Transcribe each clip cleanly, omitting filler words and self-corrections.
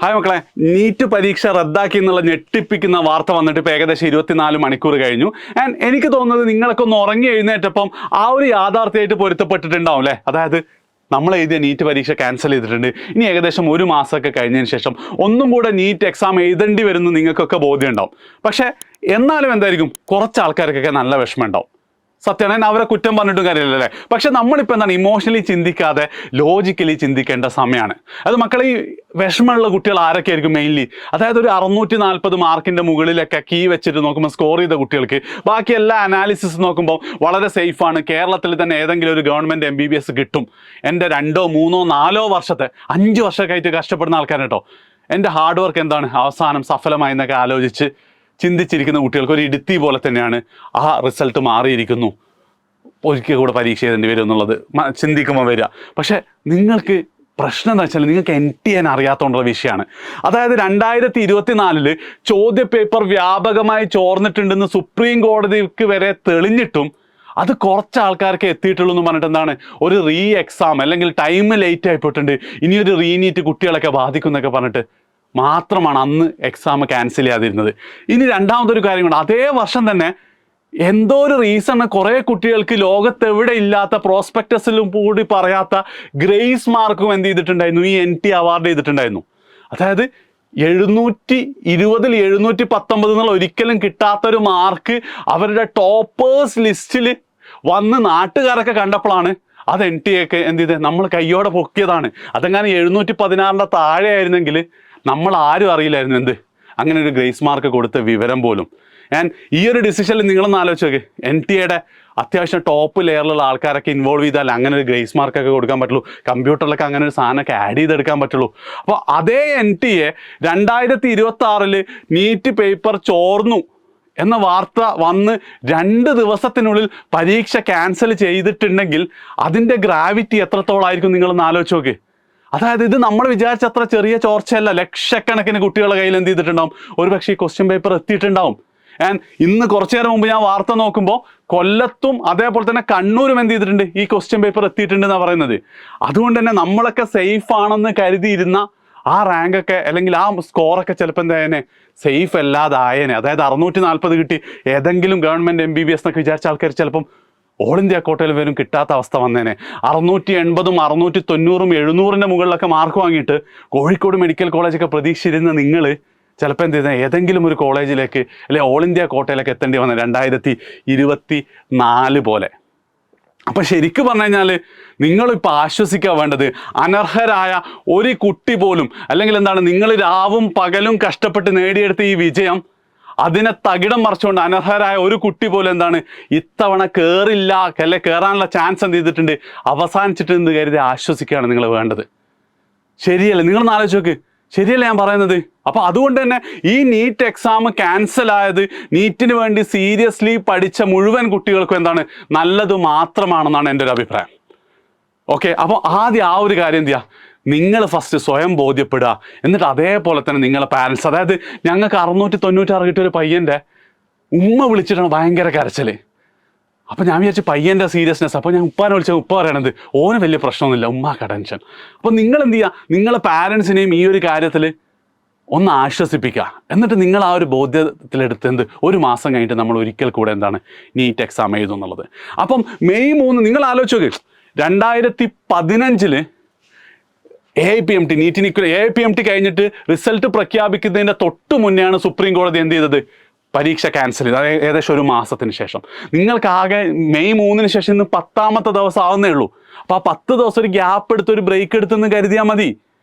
Hi മക്കളെ, NEET പരീക്ഷ റദ്ദാക്കി എന്നുള്ള ഞെട്ടിപ്പിക്കുന്ന വാർത്ത വന്നിട്ട് ഇപ്പോൾ ഏകദേശം 24 മണിക്കൂർ കഴിഞ്ഞു. ആൻഡ് എനിക്ക് തോന്നുന്നത് നിങ്ങളൊക്കെ ഒന്ന് ഉറങ്ങി എഴുന്നേറ്റപ്പം ആ ഒരു യാഥാർത്ഥ്യമായിട്ട് പൊരുത്തപ്പെട്ടിട്ടുണ്ടാവും അല്ലേ. അതായത് നമ്മൾ എഴുതിയ നീറ്റ് പരീക്ഷ ക്യാൻസൽ ചെയ്തിട്ടുണ്ട്. ഇനി ഏകദേശം ഒരു മാസമൊക്കെ കഴിഞ്ഞതിന് ശേഷം ഒന്നും കൂടെ നീറ്റ് എക്സാം എഴുതേണ്ടി വരുന്നു നിങ്ങൾക്കൊക്കെ ബോധ്യം ഉണ്ടാവും. പക്ഷേ എന്നാലും എന്തായിരിക്കും, കുറച്ച് ആൾക്കാർക്കൊക്കെ നല്ല വിഷമം ഉണ്ടാവും. സത്യമാണ്, അവരെ കുറ്റം പറഞ്ഞിട്ടും കാര്യമില്ലല്ലേ. പക്ഷെ നമ്മളിപ്പോൾ എന്താണ് ഇമോഷണലി ചിന്തിക്കാതെ ലോജിക്കലി ചിന്തിക്കേണ്ട സമയമാണ്. അത് മക്കളെ, ഈ വിഷമമുള്ള കുട്ടികൾ ആരൊക്കെ ആയിരിക്കും മെയിൻലി? അതായത് ഒരു 640 മാർക്കിൻ്റെ മുകളിലൊക്കെ കീ വെച്ചിട്ട് നോക്കുമ്പോൾ സ്കോർ ചെയ്ത കുട്ടികൾക്ക് ബാക്കി എല്ലാ അനാലിസിസ് നോക്കുമ്പോൾ വളരെ സേഫാണ്. കേരളത്തിൽ തന്നെ ഏതെങ്കിലും ഒരു ഗവൺമെൻറ് MBBS കിട്ടും. എൻ്റെ 2, 3, 4 വർഷത്തെ 5 വർഷമൊക്കെ ആയിട്ട് കഷ്ടപ്പെടുന്ന ആൾക്കാർ കേട്ടോ. എൻ്റെ ഹാർഡ് വർക്ക് എന്താണ് അവസാനം സഫലമായി എന്നൊക്കെ ആലോചിച്ച് ചിന്തിച്ചിരിക്കുന്ന കുട്ടികൾക്ക് ഒരു ഇടുത്തി പോലെ തന്നെയാണ് ആ റിസൾട്ട് മാറിയിരിക്കുന്നു, ഒരിക്കൽ കൂടെ പരീക്ഷ എഴുതേണ്ടി വരും എന്നുള്ളത് ചിന്തിക്കുമ്പോൾ വരിക. പക്ഷേ നിങ്ങൾക്ക് പ്രശ്നം എന്താ വെച്ചാൽ നിങ്ങൾക്ക് NT ചെയ്യാൻ അറിയാത്തതുകൊണ്ടുള്ള വിഷയമാണ്. അതായത് 2024 ചോദ്യ പേപ്പർ വ്യാപകമായി ചോർന്നിട്ടുണ്ടെന്ന് സുപ്രീം കോടതിക്ക് വരെ തെളിഞ്ഞിട്ടും അത് കുറച്ച് ആൾക്കാർക്ക് എത്തിയിട്ടുള്ളൂ എന്ന് പറഞ്ഞിട്ട് എന്താണ് ഒരു റീ എക്സാം അല്ലെങ്കിൽ ടൈം ലേറ്റ് ആയിപ്പോയിട്ടുണ്ട്, ഇനിയൊരു റീനീറ്റ് കുട്ടികളൊക്കെ ബാധിക്കും എന്നൊക്കെ പറഞ്ഞിട്ട് മാത്രമാണ് അന്ന് എക്സാം ക്യാൻസൽ ചെയ്യാതിരുന്നത്. ഇനി രണ്ടാമതൊരു കാര്യം കൊണ്ട് അതേ വർഷം തന്നെ എന്തോ ഒരു റീസണ് കുറേ കുട്ടികൾക്ക് ലോകത്തെവിടെ ഇല്ലാത്ത പ്രോസ്പെക്ടസിലും കൂടി പറയാത്ത ഗ്രേസ് മാർക്കും എന്ത് ചെയ്തിട്ടുണ്ടായിരുന്നു, ഈ NT അവാർഡ് ചെയ്തിട്ടുണ്ടായിരുന്നു. അതായത് 720-ൽ 719 എന്നുള്ള ഒരിക്കലും കിട്ടാത്തൊരു മാർക്ക് അവരുടെ ടോപ്പേഴ്സ് ലിസ്റ്റിൽ വന്ന് നാട്ടുകാരൊക്കെ കണ്ടപ്പോഴാണ് അത് NT ഒക്കെ എന്ത് ചെയ്ത് നമ്മൾ കയ്യോടെ പൊക്കിയതാണ്. അതെങ്ങനെ 716 താഴെ ആയിരുന്നെങ്കിൽ നമ്മൾ ആരും അറിയില്ലായിരുന്നു എന്ത് അങ്ങനെ ഒരു ഗ്രേസ് മാർക്ക് കൊടുത്ത വിവരം പോലും. ഞാൻ ഈ ഒരു ഡിസിഷനിൽ നിങ്ങളൊന്ന് ആലോചിച്ച് നോക്ക്. NTയുടെ അത്യാവശ്യം ടോപ്പ് ലെയറിലുള്ള ആൾക്കാരൊക്കെ ഇൻവോൾവ് ചെയ്താൽ അങ്ങനെ ഒരു ഗ്രേസ് മാർക്കൊക്കെ കൊടുക്കാൻ പറ്റുള്ളൂ. കമ്പ്യൂട്ടറിലൊക്കെ അങ്ങനെ ഒരു സാധനമൊക്കെ ആഡ് ചെയ്തെടുക്കാൻ പറ്റുള്ളൂ. അപ്പോൾ അതേ NTയെ 2026 നീറ്റ് പേപ്പർ ചോർന്നു എന്ന വാർത്ത വന്ന് 2 ദിവസത്തിനുള്ളിൽ പരീക്ഷ ക്യാൻസൽ ചെയ്തിട്ടുണ്ടെങ്കിൽ അതിൻ്റെ ഗ്രാവിറ്റി എത്രത്തോളമായിരിക്കും നിങ്ങളൊന്ന് ആലോചിച്ച് നോക്ക്. അതായത് ഇത് നമ്മൾ വിചാരിച്ച അത്ര ചെറിയ ചോർച്ചയല്ല. ലക്ഷക്കണക്കിന് കുട്ടികളുടെ കയ്യിൽ എന്ത് ചെയ്തിട്ടുണ്ടാവും, ഒരു പക്ഷേ ഈ ക്വസ്റ്റ്യൻ പേപ്പർ എത്തിയിട്ടുണ്ടാവും. ആൻഡ് ഇന്ന് കുറച്ചു നേരം മുമ്പ് ഞാൻ വാർത്ത നോക്കുമ്പോൾ കൊല്ലത്തും അതേപോലെ തന്നെ കണ്ണൂരും എന്ത് ചെയ്തിട്ടുണ്ട്, ഈ ക്വസ്റ്റ്യൻ പേപ്പർ എത്തിയിട്ടുണ്ട് എന്നാണ് പറയുന്നത്. അതുകൊണ്ട് തന്നെ നമ്മളൊക്കെ സേഫ് ആണെന്ന് കരുതിയിരുന്ന ആ റാങ്കൊക്കെ അല്ലെങ്കിൽ ആ സ്കോറൊക്കെ ചിലപ്പോൾ എന്തായനെ സേഫ് അല്ലാതായേനെ. അതായത് 640 കിട്ടി ഏതെങ്കിലും ഗവൺമെൻറ് MBBS എന്നൊക്കെ വിചാരിച്ച ആൾക്കാർ ചിലപ്പം ഓൾ ഇന്ത്യ കോട്ടയിൽ വരും കിട്ടാത്ത അവസ്ഥ വന്നേനെ. 680, 690, 700 മുകളിലൊക്കെ മാർക്ക് വാങ്ങിയിട്ട് കോഴിക്കോട് മെഡിക്കൽ കോളേജൊക്കെ പ്രതീക്ഷിച്ചിരുന്ന നിങ്ങൾ ചിലപ്പോൾ എന്ത് ചെയ്താൽ ഏതെങ്കിലും ഒരു കോളേജിലേക്ക് അല്ലെങ്കിൽ ഓൾ ഇന്ത്യ കോട്ടയിലേക്ക് എത്തേണ്ടി വന്നത് 2024 പോലെ. അപ്പം ശരിക്കും പറഞ്ഞു കഴിഞ്ഞാൽ നിങ്ങളിപ്പോൾ ആശ്വസിക്കുക വേണ്ടത്, അനർഹരായ ഒരു കുട്ടി പോലും അല്ലെങ്കിൽ എന്താണ് നിങ്ങൾ രാവും പകലും കഷ്ടപ്പെട്ട് നേടിയെടുത്ത ഈ വിജയം അതിനെ തകിടം മറിച്ചുകൊണ്ട് അനർഹരായ ഒരു കുട്ടി പോലും എന്താണ് ഇത്തവണ കയറില്ല അല്ലെ കയറാനുള്ള ചാൻസ് എന്ത് ചെയ്തിട്ടുണ്ട് അവസാനിച്ചിട്ടുണ്ട് കരുതി ആശ്വസിക്കുകയാണ് നിങ്ങൾ വേണ്ടത്. ശരിയല്ലേ? നിങ്ങളൊന്ന് ആലോചിച്ച് നോക്ക്. ശരിയല്ലേ ഞാൻ പറയുന്നത്? അപ്പോൾ അതുകൊണ്ട് തന്നെ ഈ നീറ്റ് എക്സാം ക്യാൻസൽ ആയത് നീറ്റിന് വേണ്ടി സീരിയസ്ലി പഠിച്ച മുഴുവൻ കുട്ടികൾക്കും എന്താണ് നല്ലത് മാത്രമാണെന്നാണ് എൻ്റെ ഒരു അഭിപ്രായം. ഓക്കെ, അപ്പോൾ ആദ്യം ആ ഒരു കാര്യം എന്ത് ചെയ്യുക, നിങ്ങൾ ഫസ്റ്റ് സ്വയം ബോധ്യപ്പെടുക. എന്നിട്ട് അതേപോലെ തന്നെ നിങ്ങളെ പാരൻസ്, അതായത് ഞങ്ങൾക്ക് 696 കിട്ടിയ ഒരു പയ്യൻ്റെ ഉമ്മ വിളിച്ചിട്ടാണ് ഭയങ്കര കരച്ചിൽ. അപ്പോൾ ഞാൻ വിചാരിച്ചു പയ്യൻ്റെ സീരിയസ്നെസ്. അപ്പോൾ ഞാൻ ഉപ്പാനെ വിളിച്ചാൽ ഉപ്പ പറയണത് ഓന് വലിയ പ്രശ്നമൊന്നുമില്ല, ഉമ്മാക്ക ടെൻഷൻ. അപ്പോൾ നിങ്ങൾ എന്ത് ചെയ്യുക, നിങ്ങളെ പാരൻസിനെയും ഈ ഒരു കാര്യത്തിൽ ഒന്ന് ആശ്വസിപ്പിക്കുക. എന്നിട്ട് നിങ്ങൾ ആ ഒരു ബോധ്യത്തിലെടുത്ത് എന്ത് ഒരു മാസം കഴിഞ്ഞിട്ട് നമ്മൾ ഒരിക്കൽ കൂടെ എന്താണ് നീറ്റ് എക്സാം എഴുതും എന്നുള്ളത്. അപ്പം May 3 നിങ്ങൾ ആലോചിച്ച് നോക്ക്. 2015 AIPMT നീറ്റിന് AIPMT കഴിഞ്ഞിട്ട് റിസൾട്ട് പ്രഖ്യാപിക്കുന്നതിൻ്റെ തൊട്ട് മുന്നെയാണ് സുപ്രീം കോടതി എന്ത് ചെയ്തത്, പരീക്ഷ ക്യാൻസൽ ചെയ്ത്. അതായത് ഏകദേശം ഒരു മാസത്തിന് ശേഷം. നിങ്ങൾക്ക് ആകെ May 3 ശേഷം ഇന്ന് 10ാമത്തെ ദിവസം ആവുന്നേ ഉള്ളൂ. അപ്പോൾ ആ 10 ദിവസം ഒരു ഗ്യാപ്പ് എടുത്ത് ഒരു ബ്രേക്ക് എടുത്തെന്ന് കരുതിയാൽ മതി.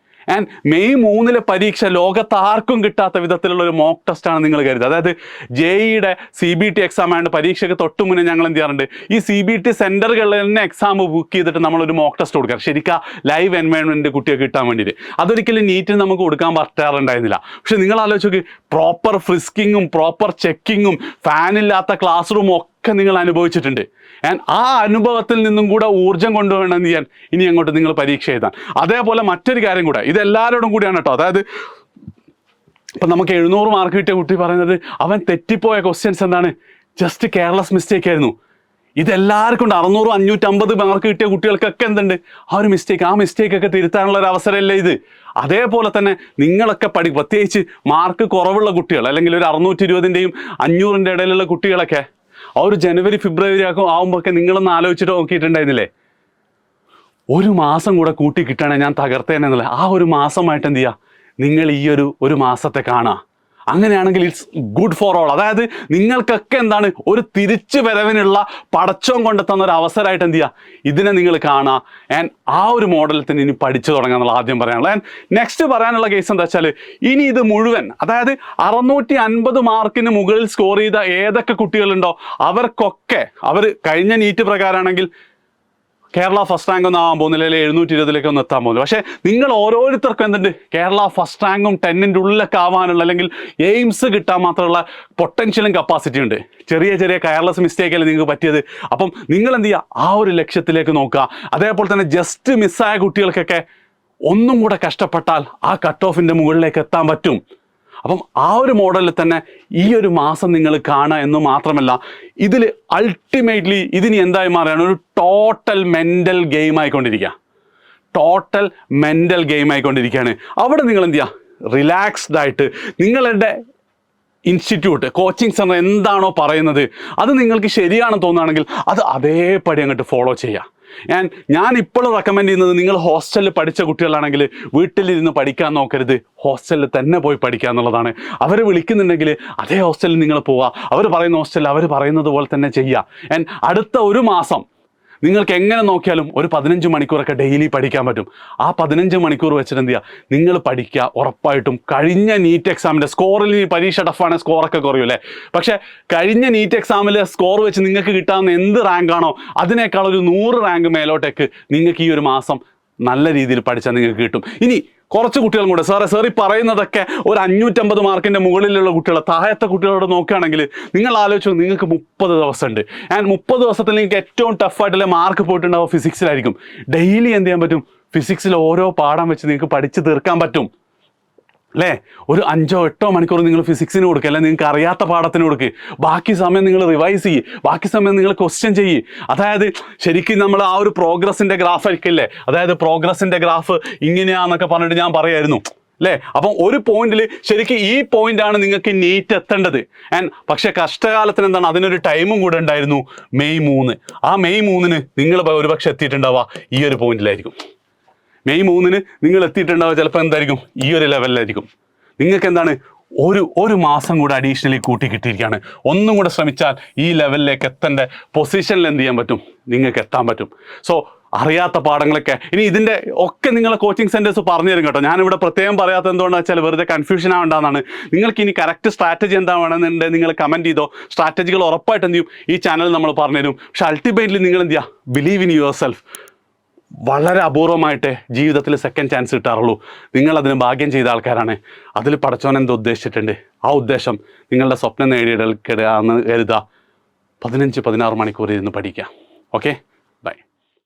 ആൻഡ് May 3 പരീക്ഷ ലോകത്താർക്കും കിട്ടാത്ത വിധത്തിലുള്ള ഒരു മോക്ക് ടെസ്റ്റാണ് നിങ്ങൾ കരുതുക. അതായത് JEEയുടെ CBT എക്സാം ആയതുകൊണ്ട് പരീക്ഷയ്ക്ക് തൊട്ട് മുന്നേ ഞങ്ങൾ എന്ത് ചെയ്യാറുണ്ട്, ഈ CBT സെൻറ്ററുകളിൽ തന്നെ എക്സാം ബുക്ക് ചെയ്തിട്ട് നമ്മളൊരു മോക്ക് ടെസ്റ്റ് കൊടുക്കാം. ശരിക്കും ലൈവ് എൻവയോൺമെൻറ്റ് കുട്ടികൾക്ക് കിട്ടാൻ വേണ്ടിയിട്ട്. അതൊരിക്കലും നീറ്റിന് നമുക്ക് കൊടുക്കാൻ പറ്റാറുണ്ടായിരുന്നില്ല. പക്ഷെ നിങ്ങൾ ആലോചിച്ച് നോക്കി, പ്രോപ്പർ ഫ്രിസ്കിങ്ങും പ്രോപ്പർ ചെക്കിങ്ങും ഫാനില്ലാത്ത ക്ലാസ് റൂമും ഒക്കെ നിങ്ങൾ അനുഭവിച്ചിട്ടുണ്ട്. ആ അനുഭവത്തിൽ നിന്നും കൂടെ ഊർജ്ജം കൊണ്ടുവേണമെന്ന് ചെയ്യാൻ ഇനി അങ്ങോട്ട് നിങ്ങൾ പരീക്ഷ എഴുതാൻ. അതേപോലെ മറ്റൊരു കാര്യം കൂടെ, ഇതെല്ലാവരോടും കൂടിയാണ് കേട്ടോ. അതായത് ഇപ്പം നമുക്ക് 700 മാർക്ക് കിട്ടിയ കുട്ടി പറയുന്നത് അവൻ തെറ്റിപ്പോയ ക്വസ്റ്റ്യൻസ് എന്താണ് ജസ്റ്റ് കെയർലെസ് മിസ്റ്റേക്ക് ആയിരുന്നു. ഇതെല്ലാവർക്കും ഉണ്ട്. 600 550 മാർക്ക് കിട്ടിയ കുട്ടികൾക്കൊക്കെ എന്തുണ്ട്, ആ ഒരു മിസ്റ്റേക്കൊക്കെ തിരുത്താനുള്ള ഒരു അവസരമല്ലേ ഇത്. അതേപോലെ തന്നെ നിങ്ങളൊക്കെ പ്രത്യേകിച്ച് മാർക്ക് കുറവുള്ള കുട്ടികൾ, അല്ലെങ്കിൽ ഒരു 620ൻ്റെയും 500ൻ്റെ ഇടയിലുള്ള കുട്ടികളൊക്കെ ആ ഒരു ജനുവരി ഫെബ്രുവരി ആകുമ്പോഴൊക്കെ നിങ്ങളൊന്ന് ആലോചിച്ചിട്ട് നോക്കിയിട്ടുണ്ടായിരുന്നില്ലേ, ഒരു മാസം കൂടെ കൂട്ടി കിട്ടണേ ഞാൻ തകർത്തേനെന്നുള്ള ആ ഒരു മാസമായിട്ട് എന്ത് ചെയ്യുക, നിങ്ങൾ ഈ ഒരു മാസത്തെ കാണുക. അങ്ങനെയാണെങ്കിൽ ഇറ്റ്സ് ഗുഡ് ഫോർ ഓൾ. അതായത് നിങ്ങൾക്കൊക്കെ എന്താണ്, ഒരു തിരിച്ചു വരവിനുള്ള പടച്ചോൻ കൊണ്ടെത്തുന്ന ഒരു അവസരമായിട്ട് എന്ത് ചെയ്യുക, ഇതിനെ നിങ്ങൾ കാണുക. ആൻഡ് ആ ഒരു മോഡലിൽ തന്നെ ഇനി പഠിച്ചു തുടങ്ങുക എന്നുള്ള ആദ്യം പറയാനുള്ളത്. ആൻഡ് നെക്സ്റ്റ് പറയാനുള്ള കേസ് എന്താ വെച്ചാൽ, ഇനി ഇത് മുഴുവൻ, അതായത് 650 മാർക്കിന് മുകളിൽ സ്കോർ ചെയ്ത ഏതൊക്കെ കുട്ടികളുണ്ടോ അവർക്കൊക്കെ, അവർ കഴിഞ്ഞ നീറ്റ് പ്രകാരമാണെങ്കിൽ കേരള ഫസ്റ്റ് റാങ്ക് ഒന്നും ആവാൻ പോകുന്നില്ല, അല്ലെങ്കിൽ 720 ഒന്നും എത്താൻ പോകുന്നില്ല. പക്ഷേ നിങ്ങൾ ഓരോരുത്തർക്കും എന്തുണ്ട്, കേരള ഫസ്റ്റ് റാങ്കും 10ൻ്റെ ഉള്ളിലൊക്കെ ആവാനുള്ള, അല്ലെങ്കിൽ എയിംസ് കിട്ടാൻ മാത്രമുള്ള പൊട്ടൻഷ്യലും കപ്പാസിറ്റി ഉണ്ട്. ചെറിയ കെയർലെസ് മിസ്റ്റേക്കല്ലേ നിങ്ങൾക്ക് പറ്റിയത്. അപ്പം നിങ്ങൾ എന്ത് ചെയ്യുക, ആ ഒരു ലക്ഷ്യത്തിലേക്ക് നോക്കുക. അതേപോലെ തന്നെ ജസ്റ്റ് മിസ്സായ കുട്ടികൾക്കൊക്കെ ഒന്നും കൂടെ കഷ്ടപ്പെട്ടാൽ ആ കട്ട് ഓഫിൻ്റെ മുകളിലേക്ക് എത്താൻ പറ്റും. അപ്പം ആ ഒരു മോഡലിൽ തന്നെ ഈ ഒരു മാസം നിങ്ങൾ കാണുക എന്ന് മാത്രമല്ല, ഇതിൽ അൾട്ടിമേറ്റ്ലി ഇതിന് എന്തായി മാറുകയാണ്, ഒരു ടോട്ടൽ മെൻ്റൽ ഗെയിം ആയിക്കൊണ്ടിരിക്കുകയാണ്. അവിടെ നിങ്ങൾ എന്ത് ചെയ്യുക, റിലാക്സ്ഡ് ആയിട്ട് നിങ്ങളുടെ ഇൻസ്റ്റിറ്റ്യൂട്ട്, കോച്ചിങ് സെൻ്റർ എന്താണോ പറയുന്നത് അത് നിങ്ങൾക്ക് ശരിയാണെന്ന് തോന്നുകയാണെങ്കിൽ അത് അതേപടി അങ്ങോട്ട് ഫോളോ ചെയ്യുക. ഞാൻ ഇപ്പോൾ റെക്കമെൻഡ് ചെയ്യുന്നത്, നിങ്ങൾ ഹോസ്റ്റലിൽ പഠിച്ച കുട്ടികളാണെങ്കിൽ വീട്ടിലിരുന്ന് പഠിക്കാൻ നോക്കരുത്, ഹോസ്റ്റലിൽ തന്നെ പോയി പഠിക്കുക എന്നുള്ളതാണ്. അവർ വിളിക്കുന്നുണ്ടെങ്കിൽ അതേ ഹോസ്റ്റലിൽ നിങ്ങൾ പോവുക, അവർ പറയുന്ന ഹോസ്റ്റലിൽ അവർ പറയുന്നത് പോലെ തന്നെ ചെയ്യുക. അടുത്ത ഒരു മാസം നിങ്ങൾക്ക് എങ്ങനെ നോക്കിയാലും ഒരു 15 മണിക്കൂറൊക്കെ ഡെയിലി പഠിക്കാൻ പറ്റും. ആ 15 മണിക്കൂർ വെച്ചിട്ട് എന്ത് ചെയ്യുക, നിങ്ങൾ പഠിക്കുക. ഉറപ്പായിട്ടും കഴിഞ്ഞ നീറ്റ് എക്സാമിൻ്റെ സ്കോറിൽ, പരീക്ഷ ടഫാണ്, സ്കോറൊക്കെ കുറയുമല്ലേ, പക്ഷേ കഴിഞ്ഞ നീറ്റ് എക്സാമിലെ സ്കോർ വെച്ച് നിങ്ങൾക്ക് കിട്ടാവുന്ന എന്ത് റാങ്കാണോ അതിനേക്കാൾ ഒരു 100 റാങ്ക് മേലോട്ടേക്ക് നിങ്ങൾക്ക് ഈ ഒരു മാസം നല്ല രീതിയിൽ പഠിച്ചാൽ നിങ്ങൾക്ക് കിട്ടും. ഇനി കുറച്ച് കുട്ടികളും കൂടെ സാർ ഈ പറയുന്നതൊക്കെ ഒരു 550 മാർക്കിൻ്റെ മുകളിലുള്ള കുട്ടികൾ, താഴത്തെ കുട്ടികളോട് നോക്കുകയാണെങ്കിൽ നിങ്ങൾ ആലോചിച്ചു, നിങ്ങൾക്ക് 30 ദിവസമുണ്ട്. 30 ദിവസത്തിൽ നിങ്ങൾക്ക് ഏറ്റവും ടഫായിട്ടുള്ള മാർക്ക് പോയിട്ടുണ്ടാവും ഫിസിക്സിലായിരിക്കും. ഡെയിലി എന്ത് ചെയ്യാൻ പറ്റും, ഫിസിക്സിൽ ഓരോ പാഠം വെച്ച് നിങ്ങൾക്ക് പഠിച്ച് തീർക്കാൻ പറ്റും അല്ലേ. ഒരു 5-8 മണിക്കൂർ നിങ്ങൾ ഫിസിക്സിന് കൊടുക്കുക, അല്ലെങ്കിൽ നിങ്ങൾക്ക് അറിയാത്ത പാഠത്തിന് കൊടുക്കുക. ബാക്കി സമയം നിങ്ങൾ റിവൈസ് ചെയ്യും, ബാക്കി സമയം നിങ്ങൾ ക്വസ്റ്റ്യൻ ചെയ്യും. അതായത് ശരിക്കും നമ്മൾ ആ ഒരു പ്രോഗ്രസിൻ്റെ ഗ്രാഫ് ആയിരിക്കില്ലേ, അതായത് പ്രോഗ്രസിൻ്റെ ഗ്രാഫ് ഇങ്ങനെയാണെന്നൊക്കെ പറഞ്ഞിട്ട് ഞാൻ പറയായിരുന്നു അല്ലേ. അപ്പം ഒരു പോയിന്റിൽ ശരിക്കും ഈ പോയിന്റാണ് നിങ്ങൾക്ക് നീറ്റ് എത്തേണ്ടത്. പക്ഷേ കഷ്ടകാലത്തിന് എന്താണ്, അതിനൊരു ടൈമും കൂടെ ഉണ്ടായിരുന്നു, മെയ് 3. ആ മെയ് 3 നിങ്ങൾ ഒരുപക്ഷെ എത്തിയിട്ടുണ്ടാവുക ഈ ഒരു പോയിന്റിലായിരിക്കും. മെയ് 3 നിങ്ങൾ എത്തിയിട്ടുണ്ടാവുക ചിലപ്പോൾ എന്തായിരിക്കും, ഈ ഒരു ലെവലിലായിരിക്കും. നിങ്ങൾക്ക് എന്താണ്, ഒരു മാസം കൂടെ അഡീഷണലി കൂട്ടി കിട്ടിയിരിക്കുകയാണ്. ഒന്നും കൂടെ ശ്രമിച്ചാൽ ഈ ലെവലിലേക്ക് എത്തേണ്ട പൊസിഷനിൽ എന്ത് ചെയ്യാൻ പറ്റും, നിങ്ങൾക്ക് എത്താൻ പറ്റും. സോ അറിയാത്ത പാഠങ്ങളൊക്കെ ഇനി ഇതിൻ്റെ ഒക്കെ നിങ്ങളെ കോച്ചിങ് സെൻറ്റേഴ്സ് പറഞ്ഞു തരും കേട്ടോ. ഞാനിവിടെ പ്രത്യേകം പറയാത്തത് എന്തുകൊണ്ടാണെന്ന് വെച്ചാൽ വെറുതെ കൺഫ്യൂഷൻ ആവേണ്ടതാണ്. നിങ്ങൾക്ക് ഇനി കറക്റ്റ് സ്ട്രാറ്റജി എന്താ വേണമെന്നുണ്ടെങ്കിൽ നിങ്ങൾ കമൻറ്റ് ചെയ്തോ. സ്ട്രാറ്റജികൾ ഉറപ്പായിട്ട് എന്ത് ചെയ്യും, ഈ ചാനൽ നമ്മൾ പറഞ്ഞു തരും. പക്ഷേ അൾട്ടിമേറ്റ്ലി നിങ്ങൾ എന്ത് ചെയ്യുക, ബിലീവ് ഇൻ യുവർ സെൽഫ്. വളരെ അപൂർവമായിട്ട് ജീവിതത്തിൽ സെക്കൻഡ് ചാൻസ് കിട്ടാറുള്ളൂ. നിങ്ങളതിന് ഭാഗ്യം ചെയ്ത ആൾക്കാരാണ്. അതിൽ പടച്ചോൻ എന്തോ ഉദ്ദേശിച്ചിട്ടുണ്ട്. ആ ഉദ്ദേശം നിങ്ങളുടെ സ്വപ്നം നേടിയെടുക്കുക എന്ന് കരുതുക. 15-16 മണിക്കൂർ ഇരുന്ന് പഠിക്കുക. ഓക്കെ.